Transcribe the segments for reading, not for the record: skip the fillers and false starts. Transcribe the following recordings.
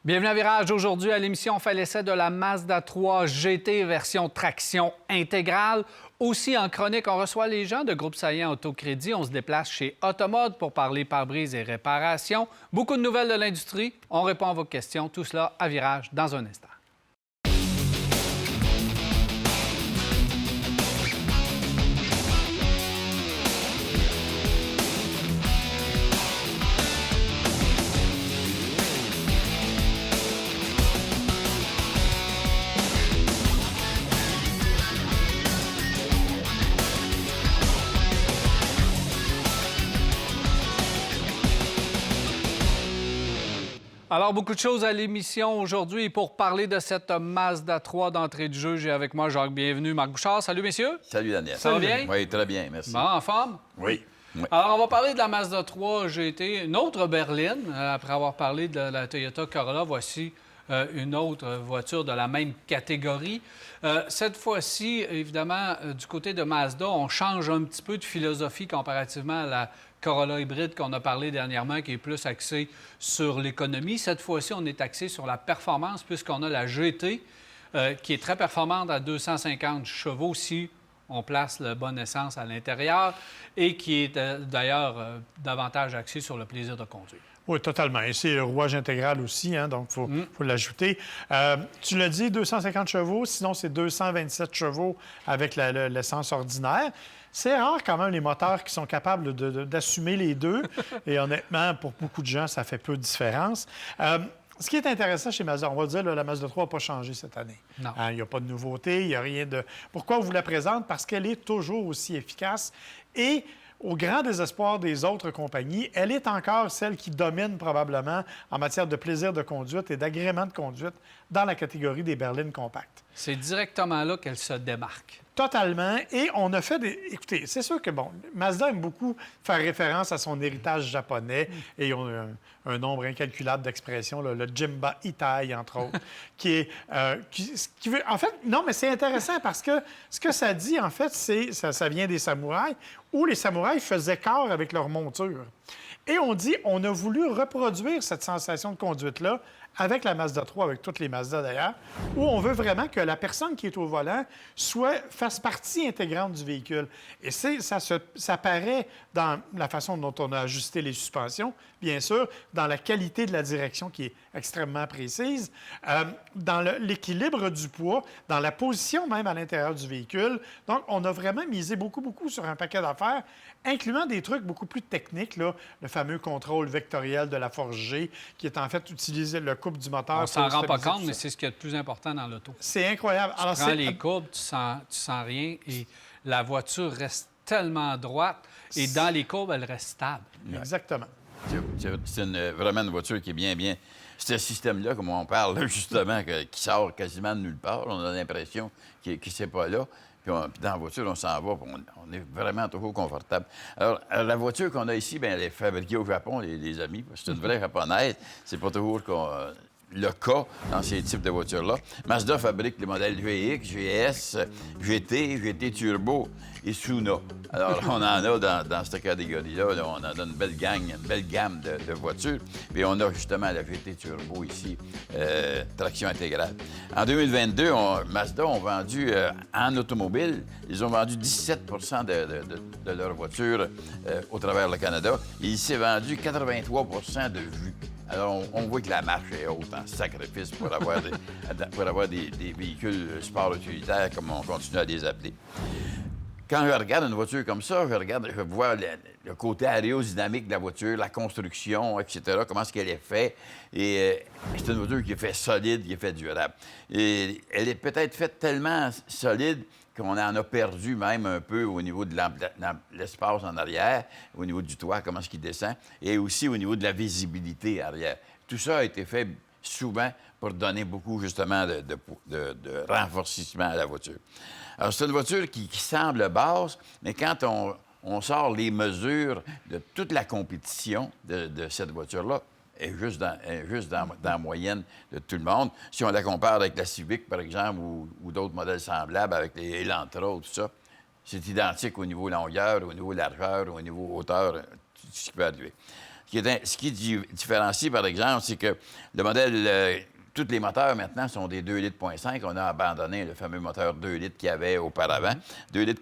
Bienvenue à Virage. Aujourd'hui, à l'émission, on fait l'essai de la Mazda 3 GT version traction intégrale. Aussi, en chronique, on reçoit les gens de Groupe Saillant Autocrédit. On se déplace chez Automode pour parler pare-brise et réparation. Beaucoup de nouvelles de l'industrie. On répond à vos questions. Tout cela à Virage dans un instant. Alors, beaucoup de choses à l'émission aujourd'hui. Et pour parler de cette Mazda 3 d'entrée de jeu, j'ai avec moi Jacques Bienvenu, Marc Bouchard. Salut, messieurs. Salut, Daniel. Ça va bien? Oui, très bien, merci. Bon, en forme? Oui. Alors, on va parler de la Mazda 3 GT, une autre berline. Après avoir parlé de la Toyota Corolla, voici une autre voiture de la même catégorie. Cette fois-ci, évidemment, du côté de Mazda, on change un petit peu de philosophie comparativement à la Corolla hybride qu'on a parlé dernièrement, qui est plus axée sur l'économie. Cette fois-ci, on est axé sur la performance, puisqu'on a la GT, qui est très performante à 250 chevaux si on place la bonne essence à l'intérieur, et qui est d'ailleurs davantage axée sur le plaisir de conduire. Oui, totalement. Et c'est le rouage intégral aussi, hein, donc il faut l'ajouter. Tu l'as dit, 250 chevaux, sinon c'est 227 chevaux avec l'essence ordinaire. C'est rare quand même les moteurs qui sont capables d'assumer les deux. Et honnêtement, pour beaucoup de gens, ça fait peu de différence. Ce qui est intéressant chez Mazda, on va dire, la Mazda 3 n'a pas changé cette année. Non. Il n'y a pas de nouveauté, il n'y a rien de... Pourquoi on vous la présente? Parce qu'elle est toujours aussi efficace et... Au grand désespoir des autres compagnies, elle est encore celle qui domine probablement en matière de plaisir de conduite et d'agrément de conduite dans la catégorie des berlines compactes. C'est directement là qu'elle se démarque. Totalement. Et on a fait des... Écoutez, c'est sûr que, bon, Mazda aime beaucoup faire référence à son héritage japonais et ils ont un nombre incalculable d'expressions, le Jimba Itai, entre autres, qui est... qui veut... En fait, non, mais c'est intéressant parce que ce que ça dit, en fait, c'est... Ça vient des samouraïs, où les samouraïs faisaient corps avec leur monture. Et on dit, on a voulu reproduire cette sensation de conduite-là avec la Mazda 3, avec toutes les Mazda d'ailleurs, où on veut vraiment que la personne qui est au volant fasse partie intégrante du véhicule. Et ça paraît dans la façon dont on a ajusté les suspensions, bien sûr, dans la qualité de la direction qui est extrêmement précise, dans l'équilibre du poids, dans la position même à l'intérieur du véhicule. Donc, on a vraiment misé beaucoup, beaucoup sur un paquet d'affaires, incluant des trucs beaucoup plus techniques, là, le fameux contrôle vectoriel de la force G, qui est en fait utilisé le couple du moteur. On ne s'en rend pas compte, mais c'est ce qu'il y a de plus important dans l'auto. C'est incroyable. Tu prends les courbes, tu sens rien et la voiture reste tellement droite et dans les courbes, elle reste stable. Exactement. C'est vraiment une voiture qui est bien... Ce système-là, comme on parle, là, justement, qui sort quasiment de nulle part, on a l'impression qu'il ne s'est pas là. Puis dans la voiture, on s'en va, puis on est vraiment toujours confortable. Alors la voiture qu'on a ici, bien, elle est fabriquée au Japon, les amis. C'est une vraie japonaise. C'est pas toujours le cas dans ces types de voitures-là. Mazda fabrique les modèles VX, GS, GT, GT Turbo et Suna. Alors, on en a dans cette catégorie-là. Là, on en a une belle gamme de voitures. Puis on a justement la GT Turbo ici, traction intégrale. En 2022, Mazda ont vendu, en automobile, ils ont vendu 17 de leurs voitures au travers le Canada. Et il s'est vendu 83 de vues. Alors, on voit que la marche est haute en sacrifice pour avoir des véhicules sport utilitaires, comme on continue à les appeler. Quand je regarde une voiture comme ça, je vois le côté aérodynamique de la voiture, la construction, etc., comment est-ce qu'elle est faite. Et c'est une voiture qui est faite solide, qui est faite durable. Et elle est peut-être faite tellement solide qu'on en a perdu même un peu au niveau de l'espace en arrière, au niveau du toit, comment est-ce qu'il descend, et aussi au niveau de la visibilité arrière. Tout ça a été fait souvent pour donner beaucoup, justement, de renforcement à la voiture. Alors, c'est une voiture qui semble basse, mais quand on sort les mesures de toute la compétition de cette voiture-là, est juste dans la moyenne de tout le monde. Si on la compare avec la Civic, par exemple, ou d'autres modèles semblables, avec les Elantra, tout ça, c'est identique au niveau longueur, au niveau largeur, au niveau hauteur, tout ce qui peut arriver. Ce qui différencie, par exemple, c'est que le modèle... tous les moteurs, maintenant, sont des 2,5 litres. On a abandonné le fameux moteur 2 litres qu'il y avait auparavant. 2,5 litres,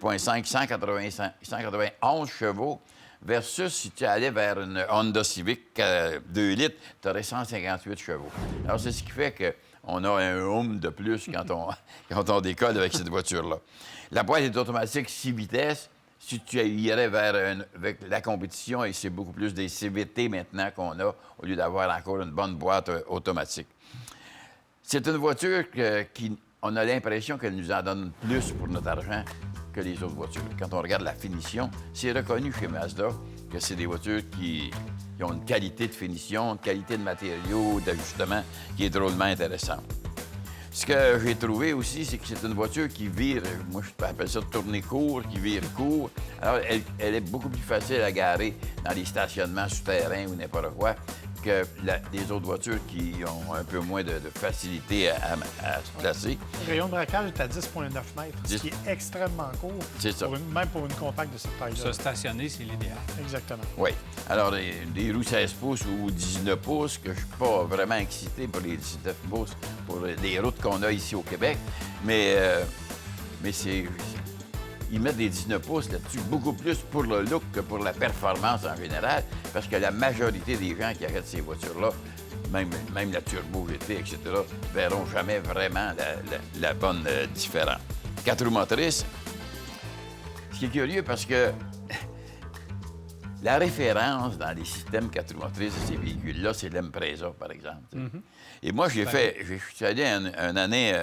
191 chevaux, versus si tu allais vers une Honda Civic 2 litres, tu aurais 158 chevaux. Alors, c'est ce qui fait qu'on a un hum de plus quand on décolle avec cette voiture-là. La boîte est automatique 6 vitesses. Si tu irais avec la compétition, et c'est beaucoup plus des CVT maintenant qu'on a, au lieu d'avoir encore une bonne boîte automatique. C'est une voiture on a l'impression qu'elle nous en donne plus pour notre argent que les autres voitures. Quand on regarde la finition, c'est reconnu chez Mazda que c'est des voitures qui ont une qualité de finition, une qualité de matériaux, d'ajustement qui est drôlement intéressante. Ce que j'ai trouvé aussi, c'est que c'est une voiture qui vire, moi je appelle ça tourner court, qui vire court. Alors, elle est beaucoup plus facile à garer dans les stationnements souterrains ou n'importe quoi que les autres voitures qui ont un peu moins de facilité à se placer. Le rayon de braquage est à 10,9 mètres, ce qui est extrêmement court, C'est ça. Même pour une compacte de cette taille-là. Se stationner, c'est l'idéal. Exactement. Oui. Alors, des roues 16 pouces ou 19 pouces, que je ne suis pas vraiment excité pour les 19 pouces, pour les routes qu'on a ici au Québec, mais c'est... Ils mettent des 19 pouces là-dessus, beaucoup plus pour le look que pour la performance en général, parce que la majorité des gens qui achètent ces voitures-là, même la Turbo GT, etc., verront jamais vraiment la bonne différence. 4 roues motrices, ce qui est curieux parce que la référence dans les systèmes 4 roues motrices de ces véhicules-là, c'est l'Impreza, par exemple. Et moi, je suis allé une année,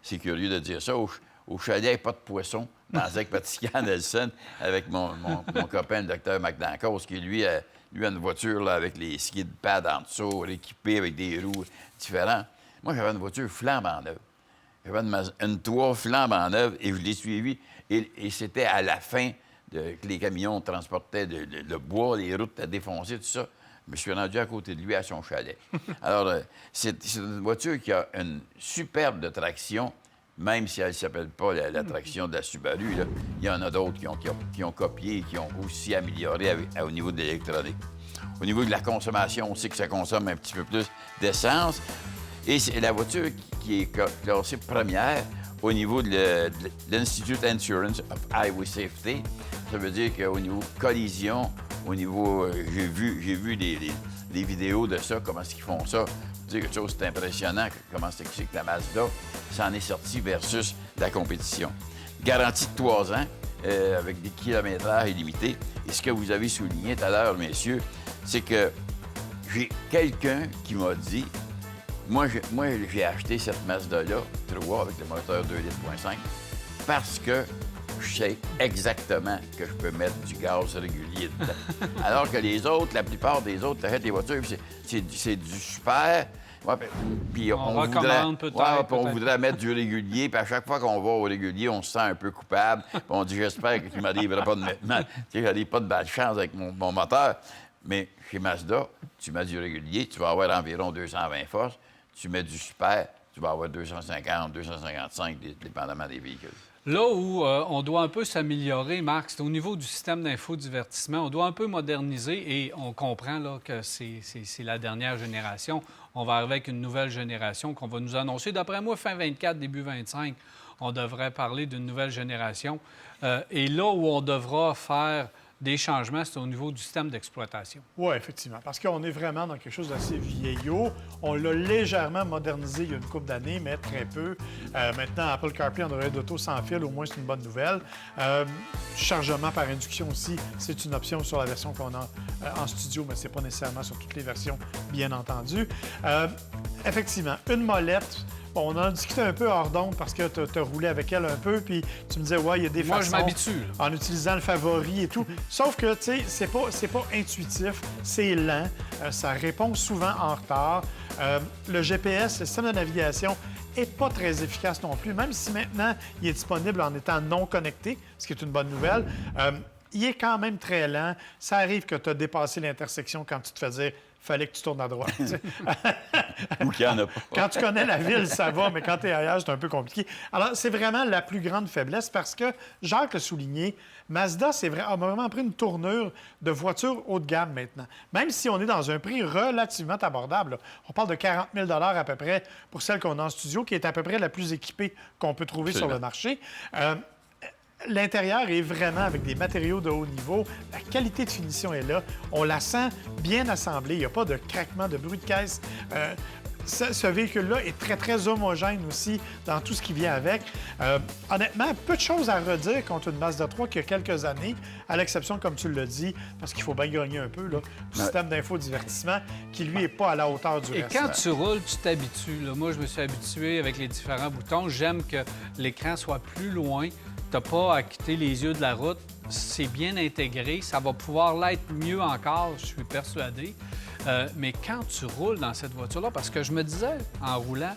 c'est curieux de dire ça, au chalet Pas de Poisson, dans Zec-Patiscan-Nelson, avec mon copain, le docteur McDancos, qui, lui, a une voiture là, avec les skid pads en dessous, équipée avec des roues différentes. Moi, j'avais une voiture flambant neuve. J'avais une 3 flambant neuve et je l'ai suivi. Et c'était à la fin que les camions transportaient le bois, les routes à défoncer, tout ça. Je me suis rendu à côté de lui à son chalet. Alors, c'est une voiture qui a une superbe de traction, même si elle ne s'appelle pas la traction de la Subaru. Là. Il y en a d'autres qui ont copié et qui ont aussi amélioré au niveau de l'électronique. Au niveau de la consommation, on sait que ça consomme un petit peu plus d'essence. Et c'est la voiture qui est classée première au niveau de l'Institute Insurance of Highway Safety. Ça veut dire qu'au niveau collision, au niveau... j'ai vu des vidéos de ça, comment est-ce qu'ils font ça. C'est quelque chose d'impressionnant, comment c'est que la Mazda s'en est sortie versus la compétition. Garantie de 3 ans, avec des kilométrages illimités. Et ce que vous avez souligné tout à l'heure, messieurs, c'est que j'ai quelqu'un qui m'a dit, moi j'ai acheté cette Mazda-là, 3 avec le moteur 2,5 litres, parce que je sais exactement que je peux mettre du gaz régulier dedans. Alors que les autres, la plupart des autres, t'achètes des voitures, c'est du super. Ouais, puis on recommande peut-être. On voudrait mettre du régulier, puis à chaque fois qu'on va au régulier, on se sent un peu coupable. Puis on dit, j'espère qu'il ne m'arrivera pas de belle chance avec mon moteur. Mais chez Mazda, tu mets du régulier, tu vas avoir environ 220 forces. Tu mets du super, tu vas avoir 250, 255, dépendamment des véhicules. Là où on doit un peu s'améliorer, Marc, c'est au niveau du système d'infodivertissement. On doit un peu moderniser et on comprend là, que c'est la dernière génération. On va arriver avec une nouvelle génération qu'on va nous annoncer. D'après moi, fin 24, début 25, on devrait parler d'une nouvelle génération. Et là où on devra faire des changements, c'est au niveau du système d'exploitation. Oui, effectivement, parce qu'on est vraiment dans quelque chose d'assez vieillot. On l'a légèrement modernisé il y a une couple d'années, mais très peu. Maintenant, Apple CarPlay, Android Auto sans fil, au moins, c'est une bonne nouvelle. Chargement par induction aussi, c'est une option sur la version qu'on a en studio, mais ce n'est pas nécessairement sur toutes les versions, bien entendu. Effectivement, une molette. Bon, on en a discuté un peu hors d'onde parce que tu as roulé avec elle un peu, puis tu me disais, ouais, il y a des façons... Moi, je m'habitue. En utilisant le favori et tout. Sauf que, tu sais, c'est pas intuitif, c'est lent, ça répond souvent en retard. Le GPS, le système de navigation, n'est pas très efficace non plus, même si maintenant, il est disponible en étant non connecté, ce qui est une bonne nouvelle. Il est quand même très lent. Ça arrive que tu as dépassé l'intersection quand tu te fais dire fallait que tu tournes à droite. Tu sais. Ou qu'il n'y en a pas. Quand tu connais la ville, ça va, mais quand tu es ailleurs, c'est un peu compliqué. Alors, c'est vraiment la plus grande faiblesse parce que, Jacques l'a souligné, Mazda a vraiment pris une tournure de voiture haut de gamme maintenant. Même si on est dans un prix relativement abordable, là. On parle de 40 000 à peu près pour celle qu'on a en studio, qui est à peu près la plus équipée qu'on peut trouver sur le marché. L'intérieur est vraiment avec des matériaux de haut niveau. La qualité de finition est là. On la sent bien assemblée. Il n'y a pas de craquement, de bruit de caisse. Ce véhicule-là est très, très homogène aussi dans tout ce qui vient avec. Honnêtement, peu de choses à redire contre une Mazda 3 qui a quelques années, à l'exception, comme tu l'as dit, parce qu'il faut bien grogner un peu, là, du système d'infodivertissement qui, lui, n'est pas à la hauteur du reste. Et quand tu roules, tu t'habitues. Moi, je me suis habitué avec les différents boutons. J'aime que l'écran soit plus loin. Tu n'as pas à quitter les yeux de la route. C'est bien intégré. Ça va pouvoir l'être mieux encore, je suis persuadé. Mais quand tu roules dans cette voiture-là, parce que je me disais, en roulant,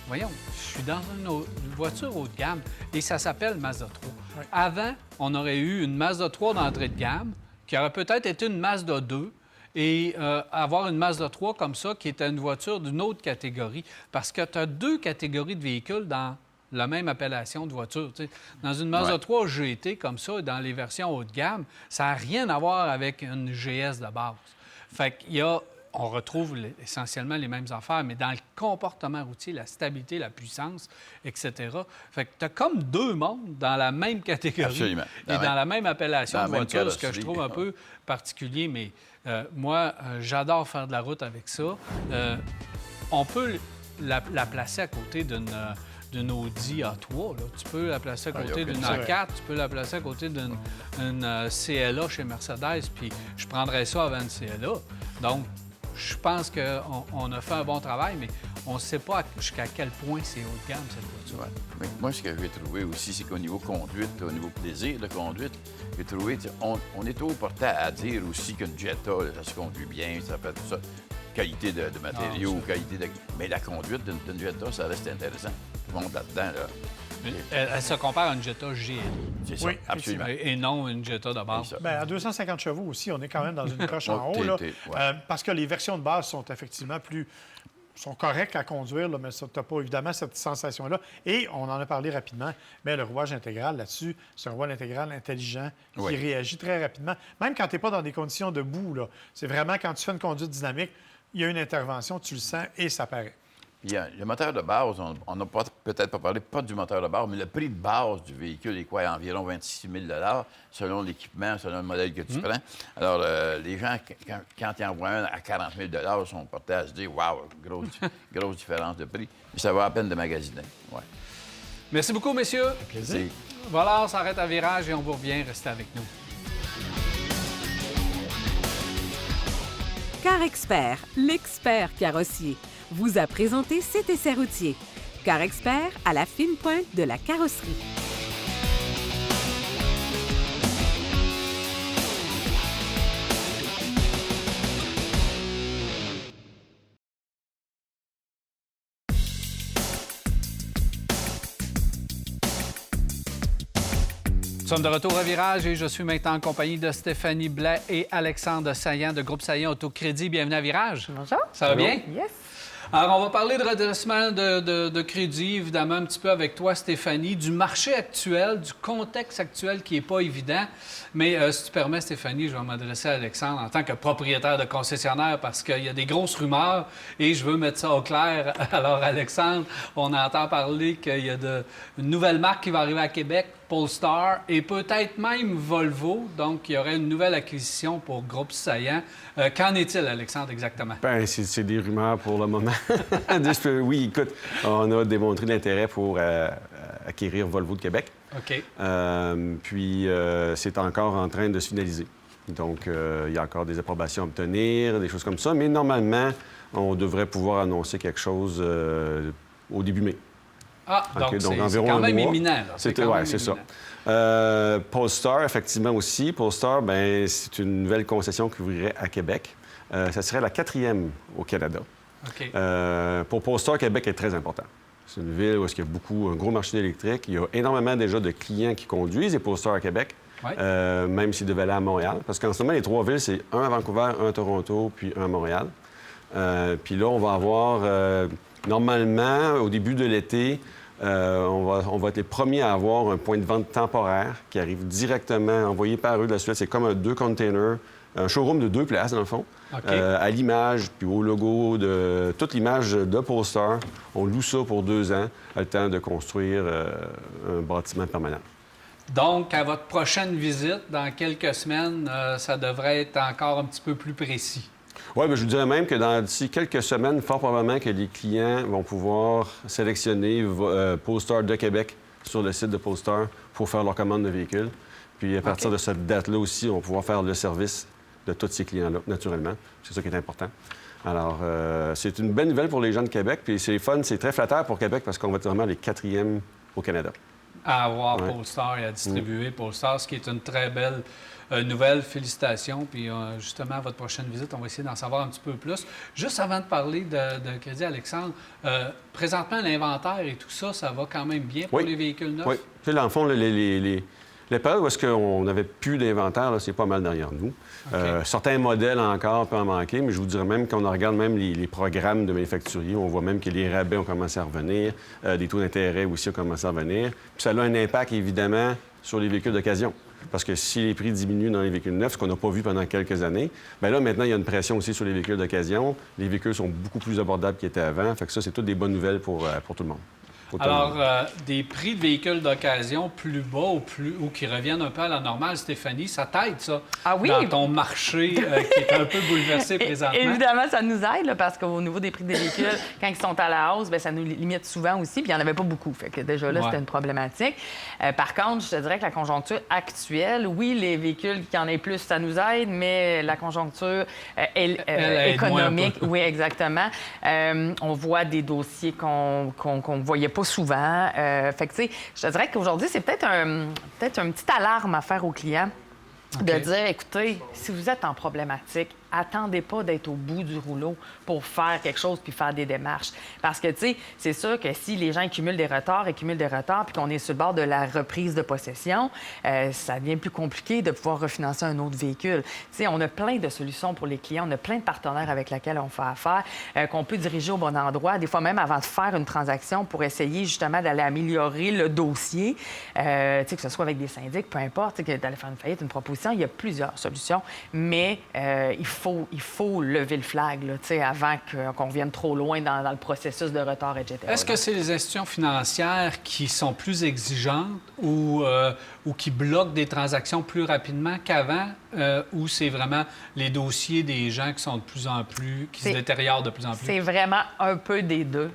voyons, je suis dans une voiture haut de gamme et ça s'appelle Mazda 3. Oui. Avant, on aurait eu une Mazda 3 d'entrée de gamme qui aurait peut-être été une Mazda 2 et avoir une Mazda 3 comme ça qui était une voiture d'une autre catégorie. Parce que tu as deux catégories de véhicules dans la même appellation de voiture. T'sais. Dans une Mazda 3 GT comme ça, dans les versions haut de gamme, ça n'a rien à voir avec une GS de base. Fait qu'il y a, on retrouve essentiellement les mêmes affaires, mais dans le comportement routier, la stabilité, la puissance, etc. Fait que tu as comme deux mondes dans la même catégorie. Absolument. Et dans la même appellation de voiture, ce que je trouve un peu particulier, mais moi, j'adore faire de la route avec ça. On peut la placer à côté d'une Audi A3. Là. Tu peux la placer à côté d'une A4, tu peux la placer à côté d'une CLA chez Mercedes, puis je prendrais ça avant une CLA. Donc, je pense qu'on a fait un bon travail, mais on ne sait pas jusqu'à quel point c'est haut de gamme, cette voiture. Ouais. Mais moi, ce que j'ai trouvé aussi, c'est qu'au niveau conduite, au niveau plaisir de conduite, j'ai trouvé, on est trop porté à dire aussi qu'une Jetta, ça se conduit bien, ça fait tout ça. Qualité de matériaux, qualité de... Mais la conduite d'une Jetta, ça reste intéressant. Tout le monde là-dedans, là. Elle se compare à une Jetta GL. C'est ça, absolument. Et non une Jetta de base. Bien, à 250 chevaux aussi, on est quand même dans une coche en haut, là, parce que les versions de base sont effectivement sont correctes à conduire, là, mais tu n'as pas évidemment cette sensation-là. Et on en a parlé rapidement, mais le rouage intégral là-dessus, c'est un rouage intégral intelligent qui réagit très rapidement. Même quand tu n'es pas dans des conditions de boue, là, c'est vraiment quand tu fais une conduite dynamique, il y a une intervention, tu le sens et ça paraît. Puis, le moteur de base, on n'a peut-être pas parlé, pas du moteur de base, mais le prix de base du véhicule est quoi? Environ 26 000 selon l'équipement, selon le modèle que tu prends. Alors, les gens, quand ils en voient un à 40 000 sont portés à se dire « Wow, grosse différence de prix ». Mais ça vaut à peine de magasiner. Ouais. Merci beaucoup, messieurs. Avec plaisir. Voilà, on s'arrête à virage et on vous revient. Restez avec nous. CarExpert, l'expert carrossier, vous a présenté cet essai routier. CarExpert à la fine pointe de la carrosserie. Nous sommes de retour à Virage et je suis maintenant en compagnie de Stéphanie Blais et Alexandre Saillant de Groupe Saillant Autocrédit. Bienvenue à Virage. Bonjour. Ça va bien? Yes. Alors, on va parler de redressement de crédit, évidemment, un petit peu avec toi, Stéphanie, du marché actuel, du contexte actuel qui n'est pas évident. Mais si tu permets, Stéphanie, je vais m'adresser à Alexandre en tant que propriétaire de concessionnaire parce qu'il y a des grosses rumeurs et je veux mettre ça au clair. Alors, Alexandre, on entend parler qu'il y a une nouvelle marque qui va arriver à Québec, Polestar, et peut-être même Volvo. Donc, il y aurait une nouvelle acquisition pour Groupe Saillant. Qu'en est-il, Alexandre, exactement? Bien, c'est des rumeurs pour le moment. Oui, écoute, on a démontré l'intérêt pour acquérir Volvo de Québec. OK. Puis, c'est encore en train de se finaliser. Donc, il y a encore des approbations à obtenir, des choses comme ça. Mais normalement, on devrait pouvoir annoncer quelque chose au début mai. Ah, okay, donc environ c'est quand même mois. imminent. Oui, c'est ça. Polestar, effectivement aussi. Polestar, bien, c'est une nouvelle concession qui ouvrirait à Québec. Ça serait la 4e au Canada. OK. Pour Polestar, Québec est très important. C'est une ville où il y a un gros marché électrique. Il y a énormément déjà de clients qui conduisent des Polestar à Québec. Ouais. même s'il devait aller à Montréal. Parce qu'en ce moment, les 3 villes, c'est un à Vancouver, un à Toronto, puis un à Montréal. Puis là, on va avoir, normalement, au début de l'été, on va être les premiers à avoir un point de vente temporaire qui arrive directement, envoyé par eux de la Suède. C'est comme 2 containers, un showroom de 2 places, dans le fond, à l'image, puis au logo, de toute l'image de Polestar. On loue ça pour 2 ans, le temps de construire un bâtiment permanent. Donc, à votre prochaine visite, dans quelques semaines, ça devrait être encore un petit peu plus précis. Oui, bien, je vous dirais même que d'ici quelques semaines, fort probablement que les clients vont pouvoir sélectionner Polestar de Québec sur le site de Polestar pour faire leur commande de véhicules. Puis à partir de cette date-là aussi, on va pouvoir faire le service de tous ces clients-là, naturellement. C'est ça qui est important. Alors, c'est une belle nouvelle pour les gens de Québec. Puis c'est fun, c'est très flatteur pour Québec parce qu'on va être vraiment les 4e au Canada. À avoir Polestar et à distribuer Polestar, ce qui est une très belle nouvelle. Félicitations. Puis justement, à votre prochaine visite, on va essayer d'en savoir un petit peu plus. Juste avant de parler de Crédit Alexandre, présentement, l'inventaire et tout ça, ça va quand même bien pour les véhicules neufs? Oui. Tu sais, dans le fond, les périodes où est-ce qu'on n'avait plus d'inventaire, là, c'est pas mal derrière nous. Certains modèles encore peuvent en manquer, mais je vous dirais même qu'on regarde même les programmes de manufacturiers, on voit même que les rabais ont commencé à revenir, des taux d'intérêt aussi ont commencé à revenir. Puis ça a un impact, évidemment, sur les véhicules d'occasion. Parce que si les prix diminuent dans les véhicules neufs, ce qu'on n'a pas vu pendant quelques années, bien là, maintenant, il y a une pression aussi sur les véhicules d'occasion. Les véhicules sont beaucoup plus abordables qu'ils étaient avant. Fait que ça, c'est toutes des bonnes nouvelles pour tout le monde. Alors, des prix de véhicules d'occasion plus bas ou qui reviennent un peu à la normale, Stéphanie, ça t'aide, ça, dans ton marché qui est un peu bouleversé présentement? Évidemment, ça nous aide, là, parce qu'au niveau des prix des véhicules, quand ils sont à la hausse, bien, ça nous limite souvent aussi, puis il n'y en avait pas beaucoup. Fait que déjà là, c'était une problématique. Par contre, je te dirais que la conjoncture actuelle, oui, les véhicules qui en aient plus, ça nous aide, mais la conjoncture économique, oui, exactement. On voit des dossiers qu'on ne voyait pas souvent. Fait que, tu sais, je te dirais qu'aujourd'hui, c'est peut-être un petit alarme à faire aux clients de dire, écoutez, si vous êtes en problématique, attendez pas d'être au bout du rouleau pour faire quelque chose puis faire des démarches. Parce que, tu sais, c'est sûr que si les gens accumulent des retards, puis qu'on est sur le bord de la reprise de possession, ça devient plus compliqué de pouvoir refinancer un autre véhicule. Tu sais, on a plein de solutions pour les clients, on a plein de partenaires avec lesquels on fait affaire, qu'on peut diriger au bon endroit, des fois même avant de faire une transaction pour essayer justement d'aller améliorer le dossier, tu sais, que ce soit avec des syndics, peu importe, tu sais, d'aller faire une faillite, une proposition, il y a plusieurs solutions, mais il faut lever le flag là, avant qu'on vienne trop loin dans le processus de retard, etc. Est-ce que c'est les institutions financières qui sont plus exigeantes ou qui bloquent des transactions plus rapidement qu'avant ou c'est vraiment les dossiers des gens qui sont de plus en plus, qui se détériorent de plus en plus? C'est vraiment un peu des deux,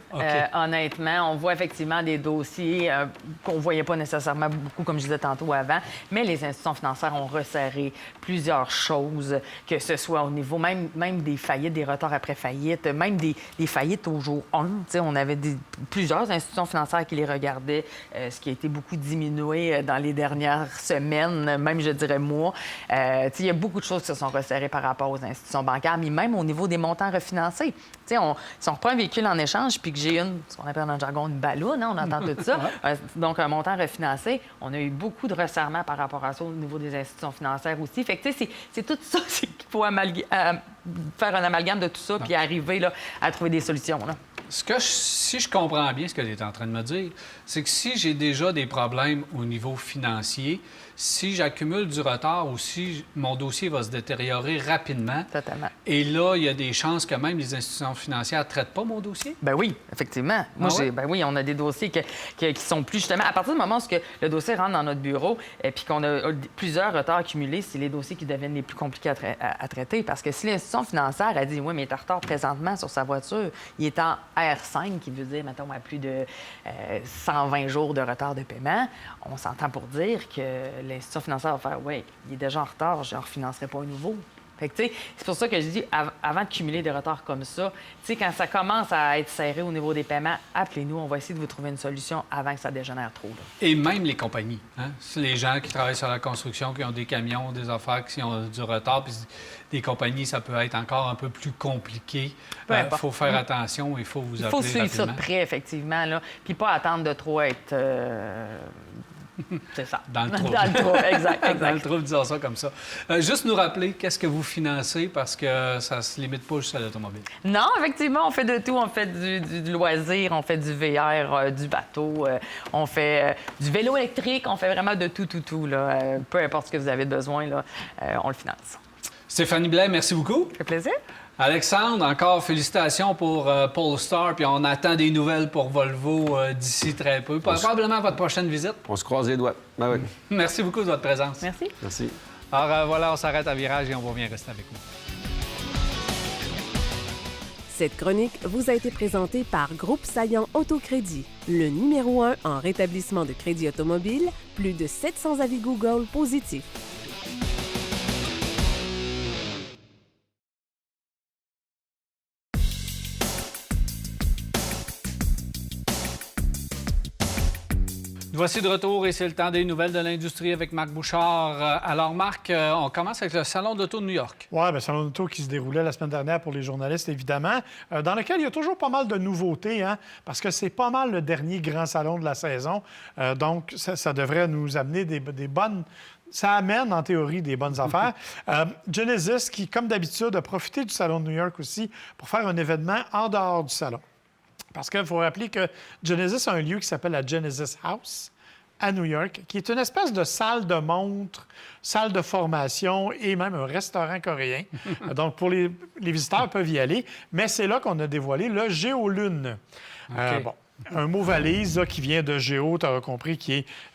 honnêtement. On voit effectivement des dossiers qu'on ne voyait pas nécessairement beaucoup, comme je disais tantôt avant, mais les institutions financières ont resserré plusieurs choses, que ce soit au niveau même des faillites, des retards après faillite, même des faillites au jour 1. T'sais, on avait plusieurs institutions financières qui les regardaient, ce qui a été beaucoup diminué dans les dernières semaines, même, je dirais, mois. Il y a beaucoup de choses qui se sont resserrées par rapport aux institutions bancaires, mais même au niveau des montants refinancés. Si on reprend un véhicule en échange puis que j'ai ce qu'on appelle dans le jargon une balloune, on entend tout ça, donc un montant refinancé, on a eu beaucoup de resserrements par rapport à ça au niveau des institutions financières aussi. Fait que, c'est tout ça qu'il faut faire un amalgame de tout ça puis arriver là, à trouver des solutions. Là. Si je comprends bien ce que tu es en train de me dire, c'est que si j'ai déjà des problèmes au niveau financier, si j'accumule du retard ou si mon dossier va se détériorer rapidement, totalement. Et là, il y a des chances que même les institutions financières ne traitent pas mon dossier? Ben oui, effectivement. Moi, oui, on a des dossiers qui sont plus justement... À partir du moment où le dossier rentre dans notre bureau et puis qu'on a plusieurs retards accumulés, c'est les dossiers qui deviennent les plus compliqués à traiter. Parce que si l'institution financière a dit, oui, mais il est en retard présentement sur sa voiture, il est en R5, qui veut dire, mettons, à plus de 120 jours de retard de paiement, on s'entend pour dire que l'institution financière va faire, oui, il est déjà en retard, je ne refinancerai pas un nouveau. Fait que, tu sais, c'est pour ça que je dis, avant de cumuler des retards comme ça, tu sais, quand ça commence à être serré au niveau des paiements, appelez-nous, on va essayer de vous trouver une solution avant que ça dégénère trop. Là. Et même les compagnies, hein? C'est les gens qui travaillent sur la construction, qui ont des camions, des affaires, qui ont du retard, puis des compagnies, ça peut être encore un peu plus compliqué. Il faut faire attention, il faut vous appeler rapidement. Il faut suivre rapidement. ça de près, effectivement, là, puis pas attendre de trop être... C'est ça. Dans le trou. Dans le trou, exact, Dans le exact. trou, disons ça comme ça. Juste nous rappeler, qu'est-ce que vous financez parce que ça se limite pas juste à l'automobile. Non, effectivement, on fait de tout. On fait du loisir, on fait du VR, du bateau, on fait du vélo électrique, on fait vraiment de tout, là. Peu importe ce que vous avez besoin, là, on le finance. Stéphanie Blais, merci beaucoup. Ça fait plaisir. Alexandre, encore félicitations pour Polestar, puis on attend des nouvelles pour Volvo d'ici très peu. Probablement votre prochaine visite. On se croise les doigts. Ben oui. Merci beaucoup de votre présence. Merci. Merci. Alors voilà, on s'arrête à Virage et on va bien rester avec nous. Cette chronique vous a été présentée par Groupe Saillant Autocrédit, le numéro 1 en rétablissement de crédit automobile, plus de 700 avis Google positifs. Voici de retour et c'est le temps des nouvelles de l'industrie avec Marc Bouchard. Alors Marc, on commence avec le Salon d'Auto de New York. Oui, bien, Salon d'auto qui se déroulait la semaine dernière pour les journalistes, évidemment, dans lequel il y a toujours pas mal de nouveautés, hein, parce que c'est pas mal le dernier grand salon de la saison. Donc, ça devrait nous amener des bonnes... Ça amène, en théorie, des bonnes affaires. Genesis, qui, comme d'habitude, a profité du Salon de New York aussi pour faire un événement en dehors du salon. Parce qu'il faut rappeler que Genesis a un lieu qui s'appelle la Genesis House à New York, qui est une espèce de salle de montre, salle de formation et même un restaurant coréen. Donc, pour les visiteurs peuvent y aller. Mais c'est là qu'on a dévoilé le Géolune. OK. Un mot valise là, qui vient de Géo, tu auras compris,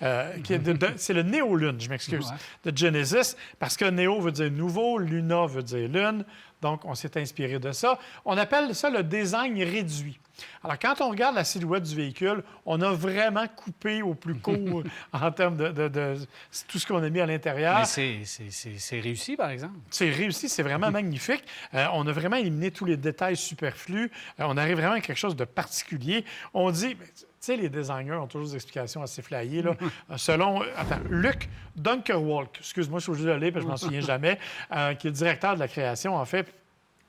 c'est le Néolune, je m'excuse, de Genesis, parce que Néo veut dire nouveau, Luna veut dire lune. Donc, on s'est inspiré de ça. On appelle ça le design réduit. Alors, quand on regarde la silhouette du véhicule, on a vraiment coupé au plus court en termes de tout ce qu'on a mis à l'intérieur. Mais c'est réussi, par exemple. C'est réussi, c'est vraiment magnifique. On a vraiment éliminé tous les détails superflus. On arrive vraiment à quelque chose de particulier. On dit... Tu sais, les designers ont toujours des explications assez flyées. Là. Selon, Luc Dunkerwalk, excuse-moi, je suis obligé de le lire, parce que je m'en souviens jamais, qui est le directeur de la création, en fait,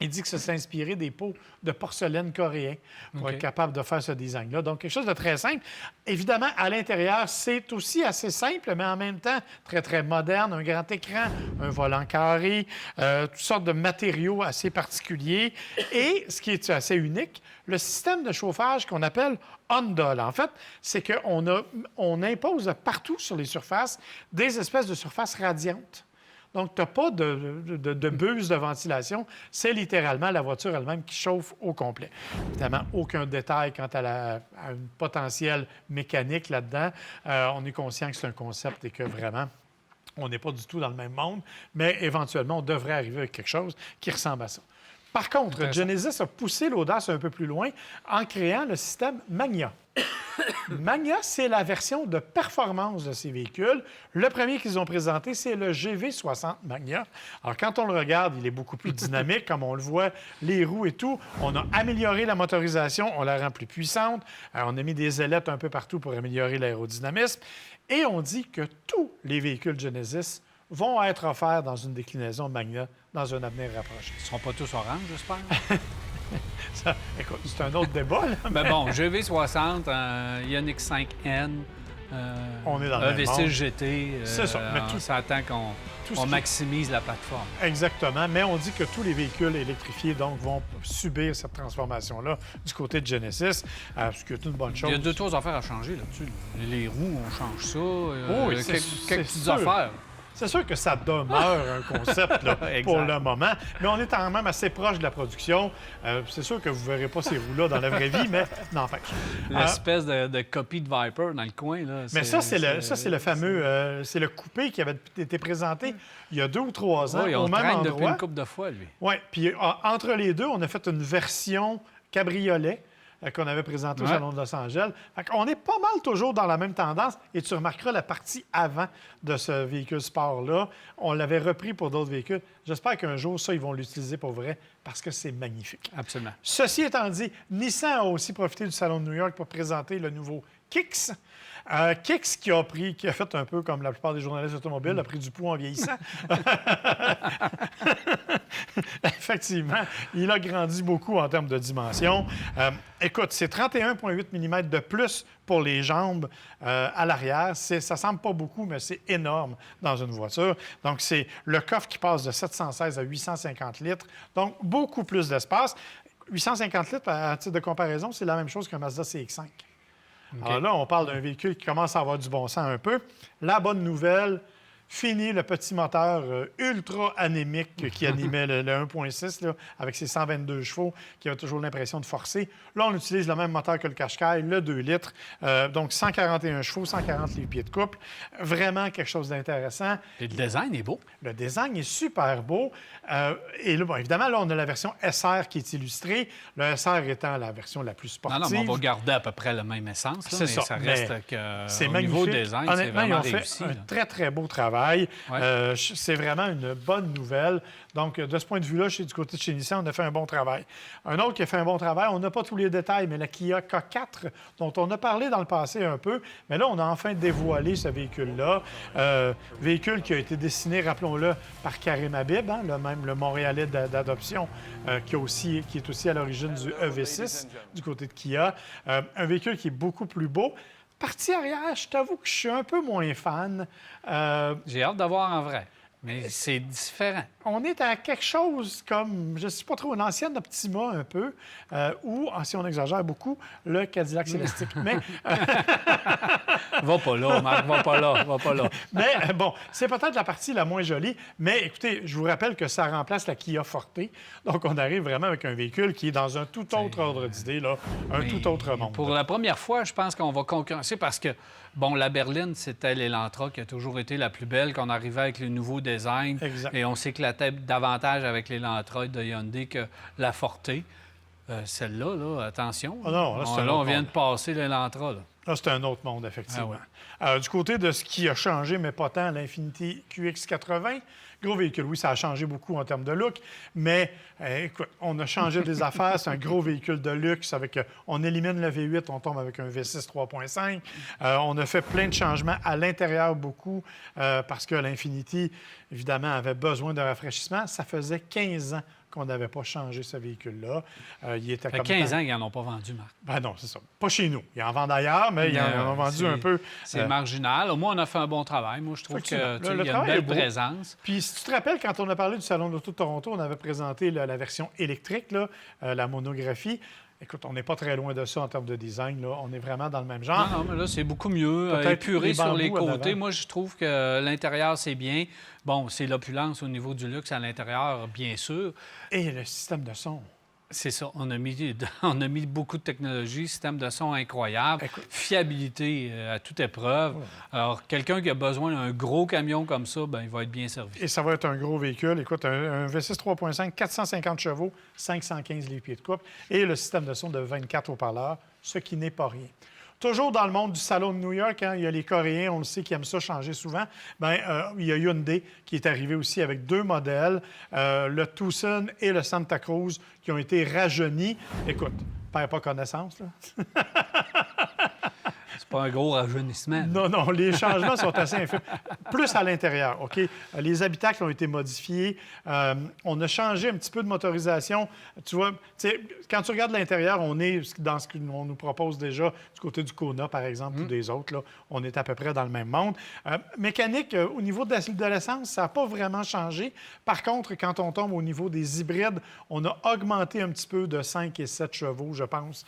il dit que ça s'est inspiré des pots de porcelaine coréens pour être capable de faire ce design-là. Donc, quelque chose de très simple. Évidemment, à l'intérieur, c'est aussi assez simple, mais en même temps très, très moderne. Un grand écran, un volant carré, toutes sortes de matériaux assez particuliers. Et, ce qui est assez unique, le système de chauffage qu'on appelle Honda. Là, en fait, c'est qu'on impose partout sur les surfaces des espèces de surfaces radiantes. Donc, tu n'as pas de buse de ventilation. C'est littéralement la voiture elle-même qui chauffe au complet. Évidemment, aucun détail quant à une potentielle mécanique là-dedans. On est conscient que c'est un concept et que vraiment, on n'est pas du tout dans le même monde, mais éventuellement, on devrait arriver avec quelque chose qui ressemble à ça. Par contre, Genesis a poussé l'audace un peu plus loin en créant le système Magna. Magna, c'est la version de performance de ces véhicules. Le premier qu'ils ont présenté, c'est le GV60 Magna. Alors, quand on le regarde, il est beaucoup plus dynamique, comme on le voit, les roues et tout. On a amélioré la motorisation, on la rend plus puissante. On a mis des ailettes un peu partout pour améliorer l'aérodynamisme. Et on dit que tous les véhicules Genesis vont être offerts dans une déclinaison Magna dans un avenir rapproché. Ils ne seront pas tous oranges, j'espère. Ça, écoute, c'est un autre débat, là. Mais bon, GV60, Ioniq 5N, On est dans le un même Vestige monde. GT, C'est ça, mais on s'attend tout ce qu'on qui- maximise la plateforme. Exactement, mais on dit que tous les véhicules électrifiés donc, vont subir cette transformation-là du côté de Genesis, ce qui est une bonne chose. Il y a deux, trois affaires à changer là-dessus. Les roues, on change ça. oui, c'est quelques petites sûr. affaires. C'est sûr que ça demeure un concept là, Exact. pour le moment, mais on est quand même assez proche de la production. C'est sûr que vous ne verrez pas ces roues-là dans la vraie vie, mais n'empêche. L'espèce de copie de Viper dans le coin. Là, Mais ça, c'est le fameux... c'est le coupé qui avait été présenté il y a 2 ou 3 ans Oui, au on même traîne depuis endroit. une couple de fois, lui. Oui, puis entre les deux, on a fait une version cabriolet qu'on avait présentée au Ouais. Salon de Los Angeles. On est pas mal toujours dans la même tendance et tu remarqueras la partie avant de ce véhicule sport-là. On l'avait repris pour d'autres véhicules. J'espère qu'un jour, ça, ils vont l'utiliser pour vrai parce que c'est magnifique. Absolument. Ceci étant dit, Nissan a aussi profité du Salon de New York pour présenter le nouveau Kicks. Kix qui a fait un peu comme la plupart des journalistes automobiles, a pris du poids en vieillissant. Effectivement, il a grandi beaucoup en termes de dimension. Écoute, c'est 31,8 mm de plus pour les jambes à l'arrière. Ça ne semble pas beaucoup, mais c'est énorme dans une voiture. Donc, c'est le coffre qui passe de 716 à 850 litres. Donc, beaucoup plus d'espace. 850 litres, à titre de comparaison, c'est la même chose qu'un Mazda CX-5. Okay. Alors là, on parle d'un véhicule qui commence à avoir du bon sens un peu. La bonne nouvelle, fini le petit moteur ultra anémique qui animait le 1.6 là, avec ses 122 chevaux, qui avait toujours l'impression de forcer. Là, on utilise le même moteur que le Qashqai, le 2 litres. Donc, 141 chevaux, 140 livres-pieds de couple. Vraiment quelque chose d'intéressant. Et le design est beau. Le design est super beau. Et là, bon, évidemment, là, on a la version SR qui est illustrée. Le SR étant la version la plus sportive. Non, mais on va garder à peu près la même essence. Là, c'est mais ça reste que c'est au magnifique. niveau design, c'est Honnêtement, vraiment ils ont réussi. fait un Là. très, très beau travail. Ouais. C'est vraiment une bonne nouvelle. Donc, de ce point de vue-là, du côté de chez Nissan, on a fait un bon travail. Un autre qui a fait un bon travail, on n'a pas tous les détails, mais la Kia K4, dont on a parlé dans le passé un peu, mais là, on a enfin dévoilé ce véhicule-là. Véhicule qui a été dessiné, rappelons-le, par Karim Habib, hein, le Montréalais d'adoption, qui est aussi à l'origine du EV6 du côté de Kia. Un véhicule qui est beaucoup plus beau. Partie arrière, je t'avoue que je suis un peu moins fan. J'ai hâte de voir en vrai, mais c'est différent. On est à quelque chose comme, je ne sais pas trop, une ancienne Optima un peu, ou, si on exagère beaucoup, le Cadillac Celestiq. Mais, Va pas là, Marc, va pas là. mais bon, c'est peut-être la partie la moins jolie, mais écoutez, je vous rappelle que ça remplace la Kia Forte. Donc, on arrive vraiment avec un véhicule qui est dans un tout autre ordre d'idée, là, tout autre monde. Pour la première fois, je pense qu'on va concurrencer parce que, bon, la berline, c'était l'Elantra qui a toujours été la plus belle, qu'on arrivait avec le nouveau design. Exact. Et on s'éclatait davantage avec l'Elantra de Hyundai que la Forte. Celle-là, là, attention. Ah non, là, c'est un on autre vient monde. de passer l'Elantra. Là. Là, c'est un autre monde, effectivement. Ah Du côté de ce qui a changé, mais pas tant, l'Infiniti QX80, gros véhicule. Oui, ça a changé beaucoup en termes de look, mais écoute, on a changé des affaires. C'est un gros véhicule de luxe. On élimine le V8, on tombe avec un V6 3.5. On a fait plein de changements à l'intérieur, beaucoup, parce que l'Infiniti, évidemment, avait besoin de rafraîchissement. Ça faisait 15 ans qu'on n'avait pas changé ce véhicule-là. Il était Ça fait comme 15 ans qu'ils n'en ont pas vendu, Marc. Ben non, c'est ça. Pas chez nous. Ils en vendent ailleurs, mais ils en ont vendu un peu. C'est marginal. Au moins, on a fait un bon travail. Moi, je trouve qu'il y a Le une travail est belle beau. présence. Puis, si tu te rappelles, quand on a parlé du Salon de l'Auto de Toronto, on avait présenté la version électrique, là, la monographie. Écoute, on n'est pas très loin de ça en termes de design. Là. On est vraiment dans le même genre. Non, mais là, c'est beaucoup mieux. Peut-être Épuré les sur les bambous en côtés. avant. Moi, je trouve que l'intérieur, c'est bien. Bon, c'est l'opulence au niveau du luxe à l'intérieur, bien sûr. Et le système de son. C'est ça. On a mis beaucoup de technologie, système de son incroyable, Écoute. fiabilité à toute épreuve. Alors, quelqu'un qui a besoin d'un gros camion comme ça, ben, il va être bien servi. Et ça va être un gros véhicule. Écoute, un V6 3.5, 450 chevaux, 515 livres-pieds de couple et le système de son de 24 haut-parleurs, ce qui n'est pas rien. Toujours dans le monde du Salon de New York, hein, il y a les Coréens, on le sait, qui aiment ça changer souvent. Bien, il y a Hyundai qui est arrivé aussi avec 2 modèles, le Tucson et le Santa Cruz, qui ont été rajeunis. Écoute, perds pas connaissance, là. C'est pas un gros rajeunissement. Non, les changements sont assez infimes. Plus à l'intérieur, OK? Les habitacles ont été modifiés. On a changé un petit peu de motorisation. Tu vois, quand tu regardes l'intérieur, on est dans ce qu'on nous propose déjà du côté du Kona, par exemple, ou des autres. Là, on est à peu près dans le même monde. Mécanique, au niveau de l'essence, ça n'a pas vraiment changé. Par contre, quand on tombe au niveau des hybrides, on a augmenté un petit peu de 5 et 7 chevaux, je pense,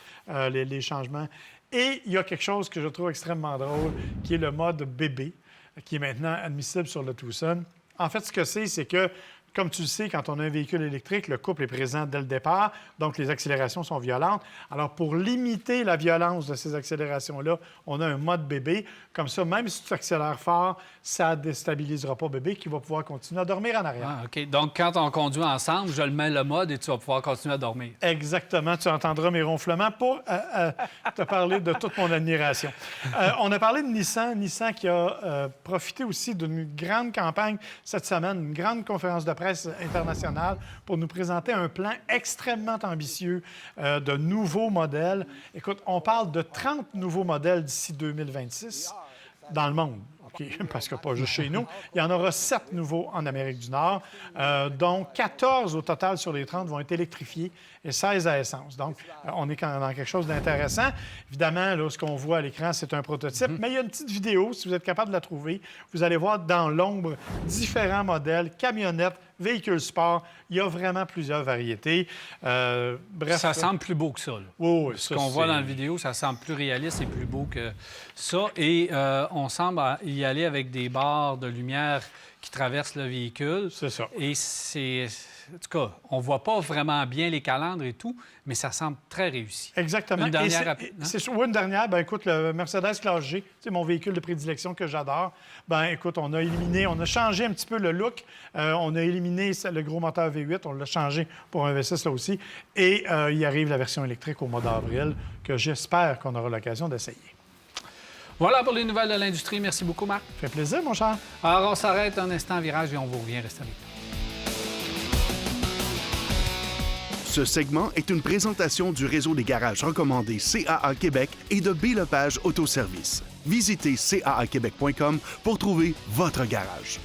les changements. Et il y a quelque chose que je trouve extrêmement drôle, qui est le mode bébé, qui est maintenant admissible sur le Tucson. En fait, ce que c'est que, comme tu le sais, quand on a un véhicule électrique, le couple est présent dès le départ, donc les accélérations sont violentes. Alors, pour limiter la violence de ces accélérations-là, on a un mode bébé. Comme ça, même si tu accélères fort, ça ne déstabilisera pas bébé, qui va pouvoir continuer à dormir en arrière. Ah, OK. Donc, quand on conduit ensemble, je le mets le mode et tu vas pouvoir continuer à dormir. Exactement. Tu entendras mes ronflements pour te parler de toute mon admiration. On a parlé de Nissan. Nissan qui a profité aussi d'une grande campagne cette semaine, une grande conférence de presse presse internationale pour nous présenter un plan extrêmement ambitieux de nouveaux modèles. Écoute, on parle de 30 nouveaux modèles d'ici 2026 dans le monde. Parce que pas juste chez nous. Il y en aura 7 nouveaux en Amérique du Nord, dont 14 au total sur les 30 vont être électrifiés et 16 à essence. Donc, on est dans quelque chose d'intéressant. Évidemment, là, ce qu'on voit à l'écran, c'est un prototype, mais il y a une petite vidéo, si vous êtes capable de la trouver. Vous allez voir dans l'ombre différents modèles, camionnettes, véhicules sport. Il y a vraiment plusieurs variétés. Bref, ça semble plus beau que ça. Là. Oui, ce qu'on voit dans la vidéo, ça semble plus réaliste et plus beau que ça. Et on semble y aller avec des barres de lumière qui traversent le véhicule. C'est ça. Et c'est... En tout cas, on ne voit pas vraiment bien les calandres et tout, mais ça semble très réussi. Exactement. Une dernière... une dernière. Ben écoute, le Mercedes Classe G, c'est mon véhicule de prédilection que j'adore. Ben écoute, on a changé un petit peu le look. On a éliminé le gros moteur V8, on l'a changé pour un V6 là aussi. Et il arrive la version électrique au mois d'avril, que j'espère qu'on aura l'occasion d'essayer. Voilà pour les nouvelles de l'industrie. Merci beaucoup, Marc. Ça fait plaisir, mon cher. Alors, on s'arrête un instant virage et on vous revient. Restez avec nous. Ce segment est une présentation du réseau des garages recommandés CAA Québec et de B-Lepage Autoservice. Visitez caaquebec.com pour trouver votre garage.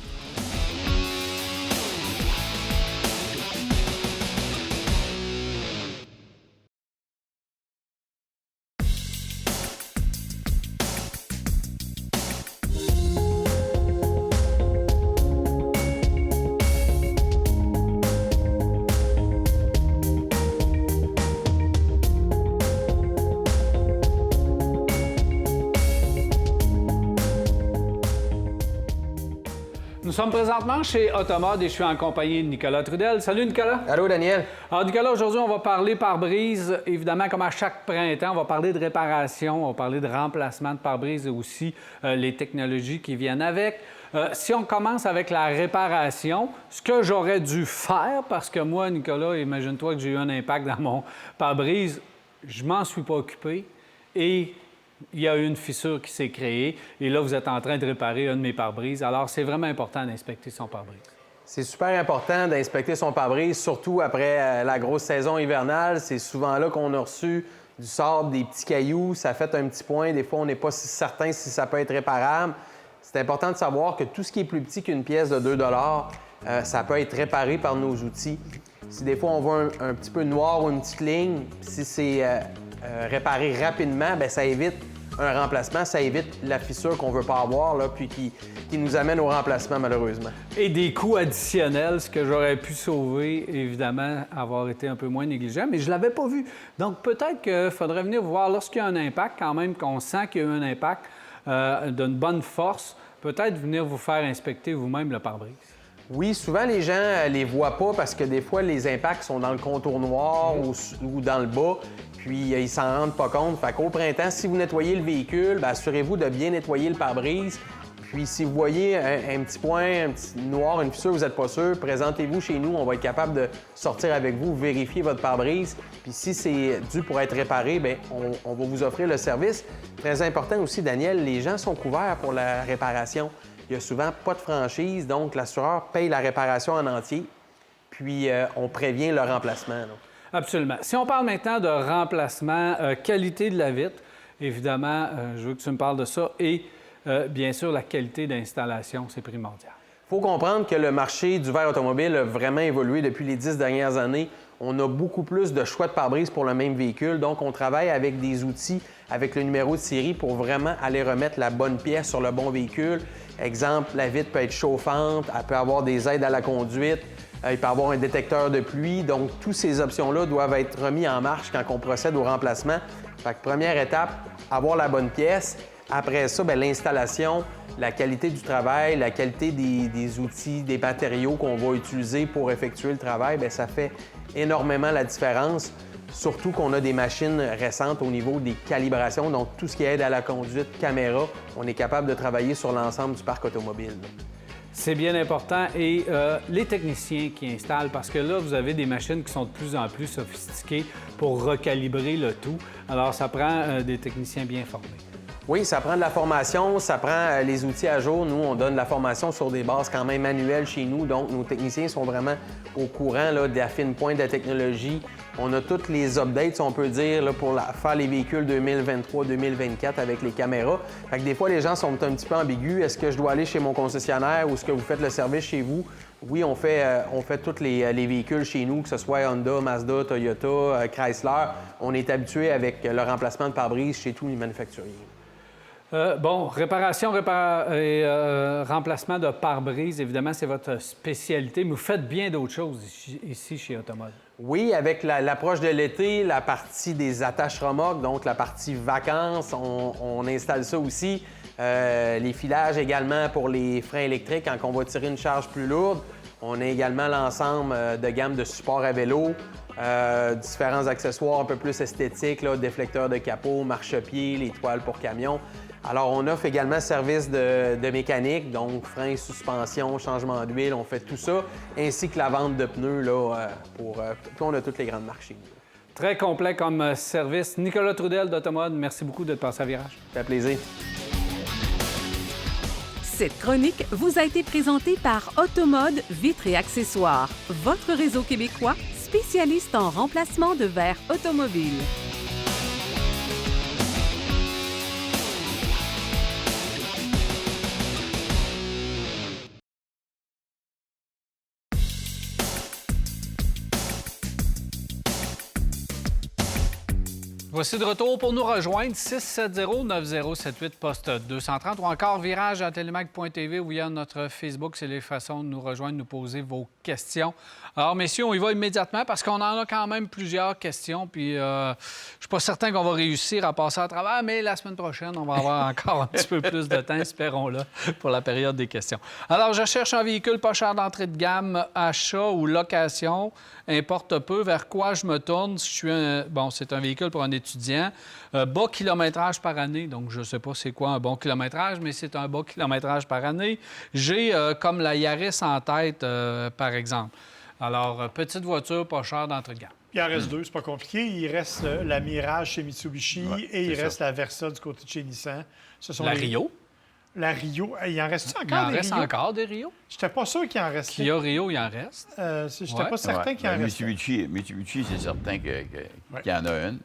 Nous sommes présentement chez Automode et je suis en compagnie de Nicolas Trudel. Salut, Nicolas. Allô, Daniel. Alors, Nicolas, aujourd'hui, on va parler pare-brise. Évidemment, comme à chaque printemps, on va parler de réparation, on va parler de remplacement de pare-brise et aussi les technologies qui viennent avec. Si on commence avec la réparation, ce que j'aurais dû faire, parce que moi, Nicolas, imagine-toi que j'ai eu un impact dans mon pare-brise, je m'en suis pas occupé et il y a eu une fissure qui s'est créée. Et là, vous êtes en train de réparer un de mes pare-brises. Alors, c'est vraiment important d'inspecter son pare-brise. C'est super important d'inspecter son pare-brise, surtout après la grosse saison hivernale. C'est souvent là qu'on a reçu du sable, des petits cailloux. Ça fait un petit point. Des fois, on n'est pas si certain si ça peut être réparable. C'est important de savoir que tout ce qui est plus petit qu'une pièce de 2 ça peut être réparé par nos outils. Si des fois, on voit un petit peu noir ou une petite ligne, si c'est réparé rapidement, bien, ça évite un remplacement, ça évite la fissure qu'on ne veut pas avoir, là, puis qui nous amène au remplacement, malheureusement. Et des coûts additionnels, ce que j'aurais pu sauver, évidemment, avoir été un peu moins négligent, mais je ne l'avais pas vu. Donc, peut-être qu'il faudrait venir voir, lorsqu'il y a un impact, quand même, qu'on sent qu'il y a eu un impact d'une bonne force, peut-être venir vous faire inspecter vous-même le pare-brise. Oui, souvent, les gens ne les voient pas parce que des fois, les impacts sont dans le contour noir ou dans le bas, puis ils s'en rendent pas compte. Fait qu'au printemps, si vous nettoyez le véhicule, bien, assurez-vous de bien nettoyer le pare-brise. Puis si vous voyez un petit point, un petit noir, une fissure, vous n'êtes pas sûr, présentez-vous chez nous. On va être capable de sortir avec vous, vérifier votre pare-brise. Puis si c'est dû pour être réparé, bien, on va vous offrir le service. Très important aussi, Daniel, les gens sont couverts pour la réparation. Il n'y a souvent pas de franchise, donc l'assureur paye la réparation en entier, puis on prévient le remplacement. Là. Absolument. Si on parle maintenant de remplacement, qualité de la vitre, évidemment, je veux que tu me parles de ça, et bien sûr, la qualité d'installation, c'est primordial. Il faut comprendre que le marché du verre automobile a vraiment évolué depuis les 10 dernières années. On a beaucoup plus de choix de pare-brise pour le même véhicule, donc on travaille avec des outils, avec le numéro de série pour vraiment aller remettre la bonne pièce sur le bon véhicule. Exemple, la vitre peut être chauffante, elle peut avoir des aides à la conduite, il peut avoir un détecteur de pluie. Donc, toutes ces options-là doivent être remises en marche quand on procède au remplacement. Fait que première étape, avoir la bonne pièce. Après ça, bien, l'installation, la qualité du travail, la qualité des outils, des matériaux qu'on va utiliser pour effectuer le travail, bien, ça fait énormément la différence. Surtout qu'on a des machines récentes au niveau des calibrations, donc tout ce qui aide à la conduite, caméra, on est capable de travailler sur l'ensemble du parc automobile. C'est bien important. Et les techniciens qui installent, parce que là, vous avez des machines qui sont de plus en plus sophistiquées pour recalibrer le tout. Alors, ça prend des techniciens bien formés. Oui, ça prend de la formation, ça prend les outils à jour. Nous, on donne de la formation sur des bases quand même manuelles chez nous. Donc, nos techniciens sont vraiment au courant là, de la fine pointe de la technologie. On a toutes les updates, si on peut dire, là, pour faire les véhicules 2023-2024 avec les caméras. Fait que des fois, les gens sont un petit peu ambigus. Est-ce que je dois aller chez mon concessionnaire ou est-ce que vous faites le service chez vous? Oui, on fait tous les véhicules chez nous, que ce soit Honda, Mazda, Toyota, Chrysler. On est habitué avec le remplacement de pare-brise chez tous les manufacturiers. Réparation et remplacement de pare-brise, évidemment, c'est votre spécialité, mais vous faites bien d'autres choses ici chez Automode. Oui, avec l'approche de l'été, la partie des attaches remorques, donc la partie vacances, on installe ça aussi. Les filages également pour les freins électriques quand on va tirer une charge plus lourde. On a également l'ensemble de gamme de supports à vélo, différents accessoires un peu plus esthétiques, là, déflecteurs de capot, marchepied, les toiles pour camion. Alors, on offre également service de mécanique, donc freins, suspension, changement d'huile, on fait tout ça, ainsi que la vente de pneus, là, puis on a toutes les grandes marques chez nous. Très complet comme service. Nicolas Trudel d'Automode, merci beaucoup d'être passé à Virage. Ça fait plaisir. Cette chronique vous a été présentée par Automode Vitres et Accessoires, votre réseau québécois spécialiste en remplacement de verres automobiles. Voici de retour pour nous rejoindre, 670-9078, poste 230 ou encore virage à télémac.tv ou via notre Facebook. C'est les façons de nous rejoindre, nous poser vos questions. Alors, messieurs, on y va immédiatement parce qu'on en a quand même plusieurs questions. Puis, je suis pas certain qu'on va réussir à passer à travers, mais la semaine prochaine, on va avoir encore un petit peu plus de temps, espérons-le, pour la période des questions. Alors, je cherche un véhicule pas cher d'entrée de gamme, achat ou location, importe peu. Vers quoi je me tourne? Si je suis Bon, c'est un véhicule pour un étudiant. Bas kilométrage par année, donc je ne sais pas c'est quoi un bon kilométrage, mais c'est un bas kilométrage par année. J'ai comme la Yaris en tête, par exemple. Alors, petite voiture, pas chère d'entrée de gamme. Il en reste deux, c'est pas compliqué. Il reste la Mirage chez Mitsubishi et il reste la Versa du côté de chez Nissan. Ce sont Rio? La Rio. Il en reste encore Il en des reste Rio? encore des Rio? Je n'étais pas sûr qu'il en restait. Kia Rio, il en reste. Je n'étais pas certain qu'il en restait. Mitsubishi, c'est certain qu'il y en a une.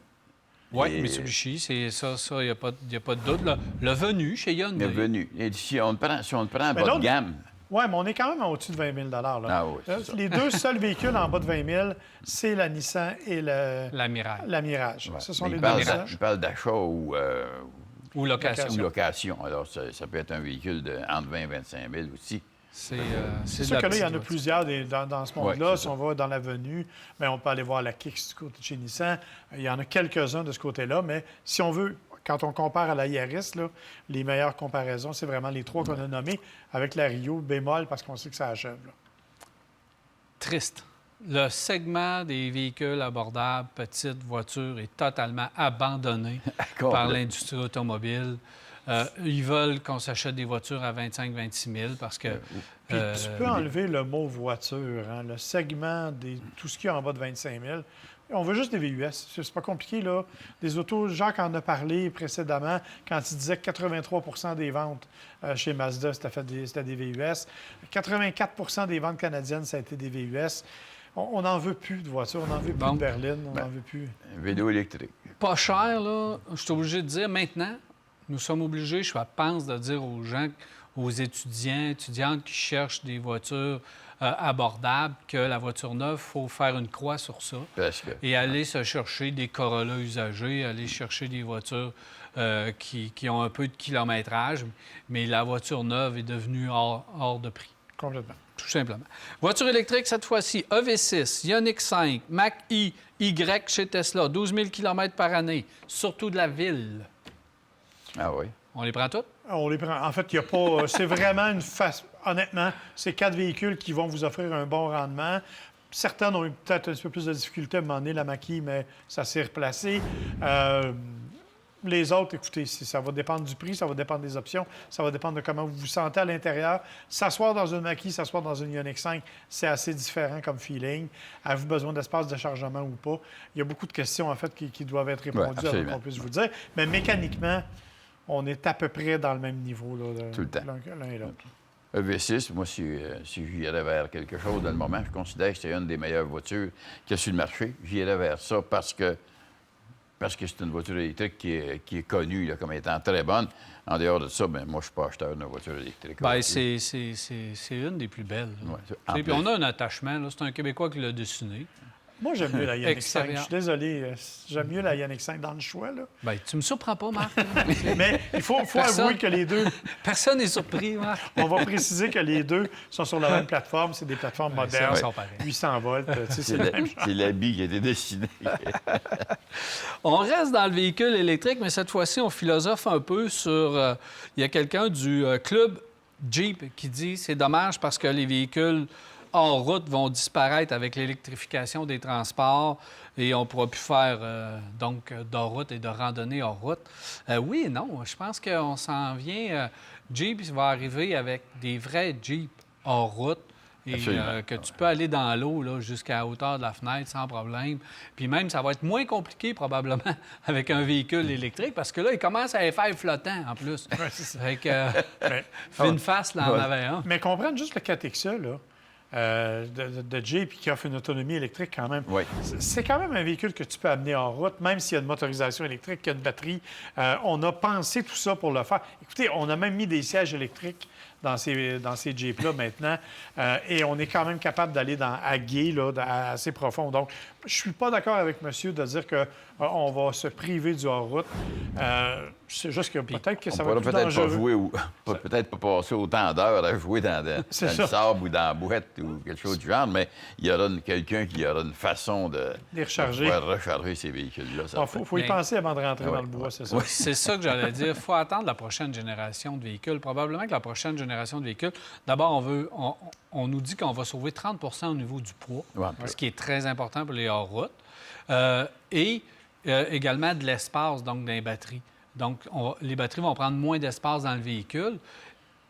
Oui, Et... Mitsubishi, c'est ça, il n'y a pas de doute. Le Venu chez Hyundai. Le Venu. Et si on ne prend pas de gamme... Oui, mais on est quand même au-dessus de 20 000 là. Ah oui, c'est ça. Les deux seuls véhicules en bas de 20 000, c'est la Nissan et la Mirage. La Mirage. Ouais. Ce sont Mais les deux seuls. Je parle d'achat ou location. Ou location. Alors, ça peut être un véhicule entre 20 et 25 000 aussi. C'est sûr que là, il y en a plusieurs dans ce monde-là. Ouais, si on va dans l'avenue, bien, on peut aller voir la Kicks du côté de chez Nissan. Il y en a quelques-uns de ce côté-là, mais si on veut, quand on compare à la Yaris, là, les meilleures comparaisons, c'est vraiment les trois qu'on a nommés, avec la Rio, bémol, parce qu'on sait que ça achève. Là. Triste. Le segment des véhicules abordables, petites voitures, est totalement abandonné par l'industrie automobile. Ils veulent qu'on s'achète des voitures à 25 000 26 000 parce que... Puis tu peux enlever le mot voiture, hein, le segment tout ce qu'il y a en bas de 25 000. On veut juste des VUS. C'est pas compliqué, là. Des autos, Jacques en a parlé précédemment quand il disait que 83 des ventes chez Mazda, c'était des VUS. 84 des ventes canadiennes, ça a été des VUS. On n'en veut plus de voitures, on n'en veut plus de berlines, on n'en veut plus. Vélo électrique. Pas cher, là. Je suis obligé de dire maintenant, nous sommes obligés, je pense, de dire aux gens, aux étudiantes qui cherchent des voitures abordables, que la voiture neuve, il faut faire une croix sur ça. Et aller se chercher des Corolla usagés, aller chercher des voitures qui ont un peu de kilométrage, mais la voiture neuve est devenue hors de prix. Complètement. Tout simplement. Voiture électrique, cette fois-ci, EV6, Ioniq 5, Mach-E, Y chez Tesla, 12 000 km par année, surtout de la ville. Ah oui. On les prend toutes? On les prend. En fait, il n'y a pas... c'est vraiment une face... Honnêtement, c'est 4 véhicules qui vont vous offrir un bon rendement. Certaines ont eu peut-être un petit peu plus de difficultés à un moment donné, la Mach-E, mais ça s'est replacé. Les autres, écoutez, ça va dépendre du prix, ça va dépendre des options, ça va dépendre de comment vous vous sentez à l'intérieur. S'asseoir dans une Mach-E, s'asseoir dans une Ioniq 5, c'est assez différent comme feeling. Avez-vous besoin d'espace de chargement ou pas? Il y a beaucoup de questions, en fait, qui doivent être répondues avant qu'on puisse vous dire. Mais mécaniquement, on est à peu près dans le même niveau, là, Tout le temps. l'un et l'autre. EV6, moi, si j'irais vers quelque chose dans le moment, je considère que c'est une des meilleures voitures qu'il y a sur le marché. J'irais vers ça parce que c'est une voiture électrique qui est connue là, comme étant très bonne. En dehors de ça, moi, je ne suis pas acheteur d'une voiture électrique. Bien, c'est une des plus belles. là. Ouais, Tu en sais, puis plus. on a un attachement. là. C'est un Québécois qui l'a dessiné. Moi, j'aime mieux la Ioniq 5. Extérieur. Je suis désolé. J'aime mieux la Ioniq 5 dans le choix, là. Bien, tu me surprends pas, Marc. Mais il faut Personne. avouer que les deux... Personne n'est surpris, Marc. On va préciser que les deux sont sur la même plateforme. C'est des plateformes modernes. Ils sont pareils. 800 volts. Tu sais, c'est C'est le même genre. c'est l'habit qui a été dessiné. On reste dans le véhicule électrique, mais cette fois-ci, on philosophe un peu sur... il y a quelqu'un du club Jeep qui dit c'est dommage parce que les véhicules hors route vont disparaître avec l'électrification des transports et on ne pourra plus faire donc d'hors route et de randonnée hors route. Oui et non. Je pense qu'on s'en vient. Jeep va arriver avec des vrais Jeep hors route. Et Absolument. que tu peux aller dans l'eau là, jusqu'à la hauteur de la fenêtre sans problème. Puis même, ça va être moins compliqué probablement avec un véhicule électrique parce que là, il commence à les faire flottants en plus. Ouais, c'est ça. Fait que Mais- Fine face, là, en avait un. Mais comprendre juste le 4XE, là, de Jeep qui offre une autonomie électrique quand même. Oui. C'est quand même un véhicule que tu peux amener en route, même s'il y a une motorisation électrique, qu'il y a une batterie. On a pensé tout ça pour le faire. Écoutez, on a même mis des sièges électriques dans ces Jeeps-là maintenant. Et on est quand même capable d'aller à gué, là, assez profond. Donc, je suis pas d'accord avec monsieur de dire qu'on va se priver du hors-route. C'est juste que peut-être que On ça va pourra être plus peut-être pas dangereux. jouer peut-être pas passer autant d'heures à jouer dans le ça. sable ou dans la boîte ou quelque chose du genre, mais il y aura quelqu'un qui aura une façon de Les recharger. pouvoir recharger ces véhicules-là. Il faut y Mais- penser avant de rentrer Ah dans ouais, le bois, ouais. c'est ça. C'est ça que j'allais dire. Il faut attendre la prochaine génération de véhicules. Probablement que la prochaine génération de véhicules, d'abord, on nous dit qu'on va sauver 30 au niveau du poids, Ouais. ce qui est très important pour les hors-route. Et également de l'espace, donc dans les batteries. Donc, les batteries vont prendre moins d'espace dans le véhicule.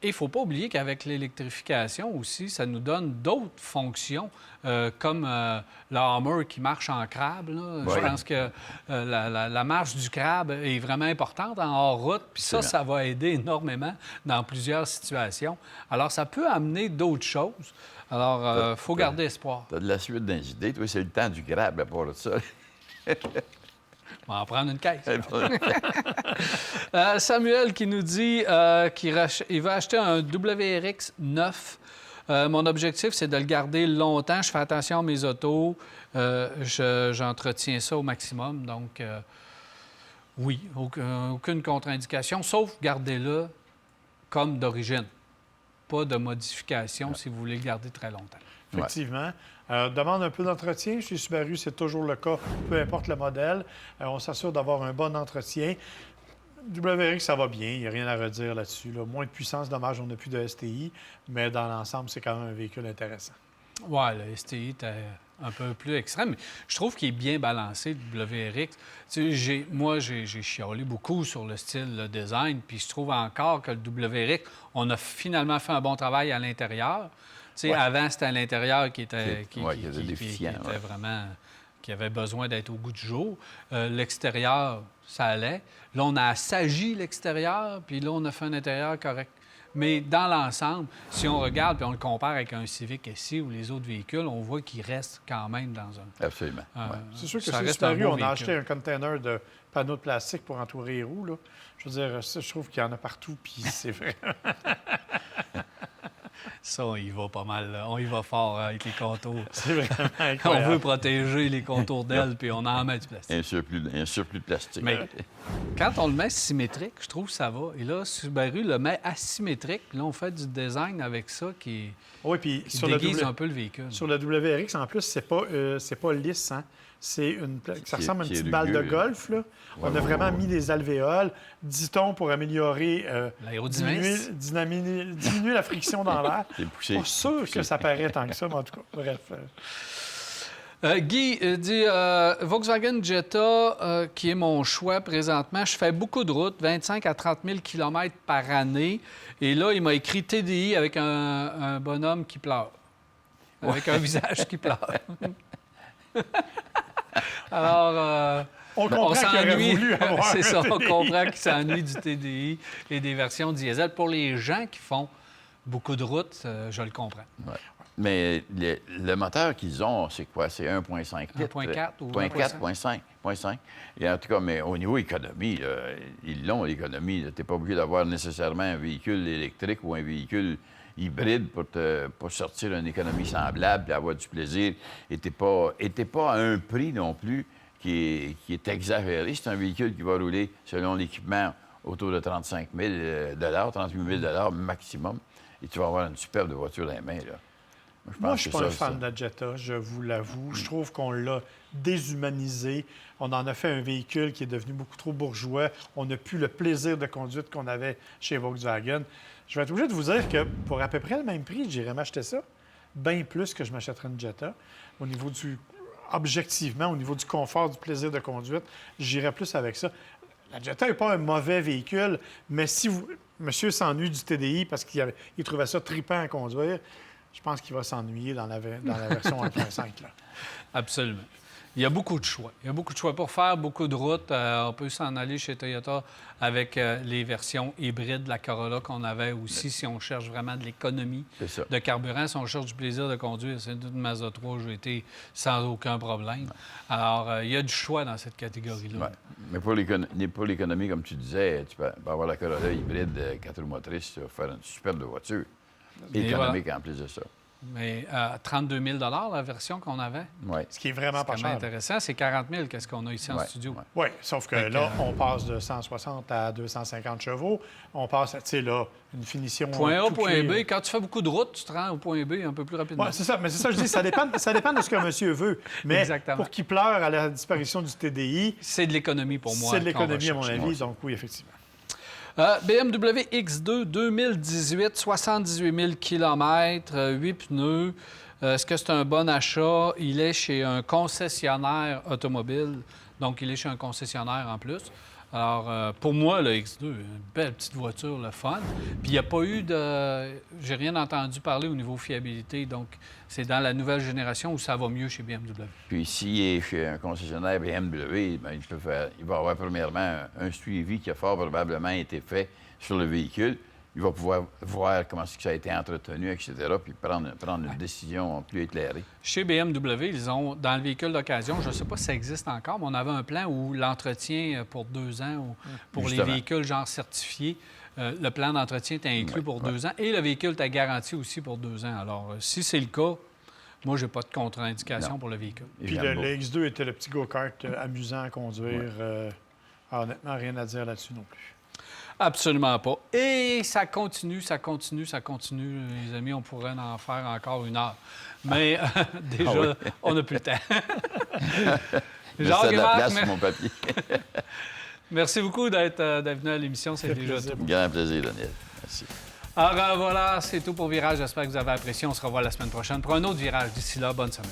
Et il ne faut pas oublier qu'avec l'électrification aussi, ça nous donne d'autres fonctions, comme le Hummer qui marche en crabe. Là. Je Oui. pense que la marche du crabe est vraiment importante en hors-route. Puis ça va aider énormément dans plusieurs situations. Alors, ça peut amener d'autres choses. Alors, il faut garder espoir. T'as de la suite dans les idées. Toi, c'est le temps du grab à part de ça. On va en prendre une caisse. Samuel qui nous dit qu'il va acheter un WRX 9. Mon objectif, c'est de le garder longtemps. Je fais attention à mes autos. J'entretiens ça au maximum. Donc, oui, aucune contre-indication, sauf gardez-le comme d'origine. Pas de modification si vous voulez le garder très longtemps. Effectivement. Demande un peu d'entretien. Chez Subaru, c'est toujours le cas, peu importe le modèle. On s'assure d'avoir un bon entretien. WRX, ça va bien. Il n'y a rien à redire là-dessus. Là. Moins de puissance, dommage, on n'a plus de STI. Mais dans l'ensemble, c'est quand même un véhicule intéressant. Oui, le STI était un peu plus extrême. Mais je trouve qu'il est bien balancé, le WRX. Tu sais, moi, j'ai chialé beaucoup sur le style, le design, puis je trouve encore que le WRX, on a finalement fait un bon travail à l'intérieur. Tu sais, Ouais. Avant, c'était à l'intérieur qui était, Qui était déficient, qui ouais. était vraiment... qui avait besoin d'être au goût du jour. L'extérieur, ça allait. Là, on a assagi l'extérieur, puis là, on a fait un intérieur correct. Mais dans l'ensemble, si on regarde puis on le compare avec un Civic SI ou les autres véhicules, on voit qu'il reste quand même dans un... Absolument. Ouais. C'est sûr que Ça chez reste un Subaru, beau on a véhicule. acheté un container de panneaux de plastique pour entourer les roues. Là. Je veux dire, ça, je trouve qu'il y en a partout, puis c'est vrai. Ça, on y va pas mal. Là. On y va fort avec les contours. C'est vraiment On incroyable. veut protéger les contours d'ailes, puis on en met du plastique. Un surplus de plastique. Mais quand on le met symétrique, je trouve que ça va. Et là, Subaru le met asymétrique. Puis là, on fait du design avec ça qui Oui, puis sur le, déguise un peu le véhicule. sur le WRX, en plus, c'est pas lisse. Hein? Ça ressemble à une qui est petite balle de rugueux. golf. Là. On a vraiment mis des alvéoles, dit-on, pour améliorer, L'aérodynamisme. diminuer la friction dans l'air. C'est poussé. Pas sûr que ça paraît tant que ça, mais en tout cas, bref. Guy dit Volkswagen Jetta, qui est mon choix présentement. Je fais beaucoup de routes, 25 à 30 000 km par année. Et là, il m'a écrit TDI avec un bonhomme qui pleure. Avec un visage qui pleure. Alors, On comprend qu'il aurait voulu avoir c'est ça, un on TDI. comprend qu'il s'ennuie du TDI et des versions diesel. Pour les gens qui font beaucoup de routes, je le comprends. Ouais. Mais le moteur qu'ils ont, c'est quoi? C'est 1,5 litres? 1,4 ou 1,5. Et en tout cas, mais au niveau économie, là, ils l'ont, l'économie. Tu n'es pas obligé d'avoir nécessairement un véhicule électrique ou un véhicule hybride pour sortir une économie semblable et avoir du plaisir. Et tu n'es pas à un prix non plus qui est exagéré. C'est un véhicule qui va rouler, selon l'équipement, autour de 35 000 38 000 maximum. Et tu vas avoir une superbe voiture dans les mains, là. Moi, je ne suis pas un fan de la Jetta, je vous l'avoue. Je trouve qu'on l'a déshumanisé. On en a fait un véhicule qui est devenu beaucoup trop bourgeois. On n'a plus le plaisir de conduite qu'on avait chez Volkswagen. Je vais être obligé de vous dire que pour à peu près le même prix, j'irais m'acheter ça. Bien plus que je m'achèterais une Jetta. Au niveau objectivement, au niveau du confort, du plaisir de conduite, j'irais plus avec ça. La Jetta n'est pas un mauvais véhicule, mais si monsieur s'ennuie du TDI parce qu'il trouvait ça trippant à conduire, je pense qu'il va s'ennuyer dans la version 1.5. Là. Absolument. Il y a beaucoup de choix. Il y a beaucoup de choix pour faire beaucoup de routes. On peut s'en aller chez Toyota avec les versions hybrides de la Corolla qu'on avait aussi si on cherche vraiment de l'économie de carburant. Si on cherche du plaisir de conduire, c'est une Mazda 3 GT sans aucun problème. Alors, il y a du choix dans cette catégorie-là. Ouais. Mais pour l'économie, comme tu disais, tu peux avoir la Corolla hybride 4 roues motrices, tu vas faire une superbe voiture. Économique en plus de ça. Mais à 32 000 la version qu'on avait. Oui. Ce qui est vraiment pas cher. Intéressant, c'est 40 000 qu'est-ce qu'on a ici en studio. Oui, sauf que là, on passe de 160 à 250 chevaux. On passe à, tu sais, là, une finition... Point A, point B. Quand tu fais beaucoup de routes, tu te rends au point B un peu plus rapidement. Oui, c'est ça. Mais c'est ça, je dis, ça dépend de ce que monsieur veut. Mais exactement. Pour qu'il pleure à la disparition du TDI... C'est de l'économie pour moi. C'est de l'économie, à mon avis. Donc oui, effectivement. BMW X2 2018, 78 000 km, 8 pneus. Est-ce que c'est un bon achat? Il est chez un concessionnaire automobile, donc il est chez un concessionnaire en plus. Alors, pour moi, le X2, une belle petite voiture, le fun. Puis il n'y a pas eu de... J'ai rien entendu parler au niveau fiabilité, donc c'est dans la nouvelle génération où ça va mieux chez BMW. Puis s'il est chez un concessionnaire BMW, bien, il va avoir premièrement un suivi qui a fort probablement été fait sur le véhicule. Il va pouvoir voir comment ça a été entretenu, etc., puis prendre une décision plus éclairée. Chez BMW, ils ont, dans le véhicule d'occasion, je ne sais pas si ça existe encore, mais on avait un plan où l'entretien pour 2 ans, ou pour Justement. les véhicules genre certifiés, le plan d'entretien est inclus pour 2 ans et le véhicule est garanti aussi pour 2 ans. Alors, si c'est le cas, moi, je n'ai pas de contre-indication pour le véhicule. Puis le X2 était le petit go-kart amusant à conduire. Honnêtement, rien à dire là-dessus non plus. Absolument pas. Et ça continue, les amis. On pourrait en faire encore 1 heure. Mais déjà, on n'a plus le temps. Jacques, de la place sur mon papier. Merci beaucoup d'être venu à l'émission. C'est déjà plaisir. tout. Grand plaisir, Daniel. Merci. Alors voilà, c'est tout pour Virage. J'espère que vous avez apprécié. On se revoit la semaine prochaine pour un autre Virage. D'ici là, bonne semaine.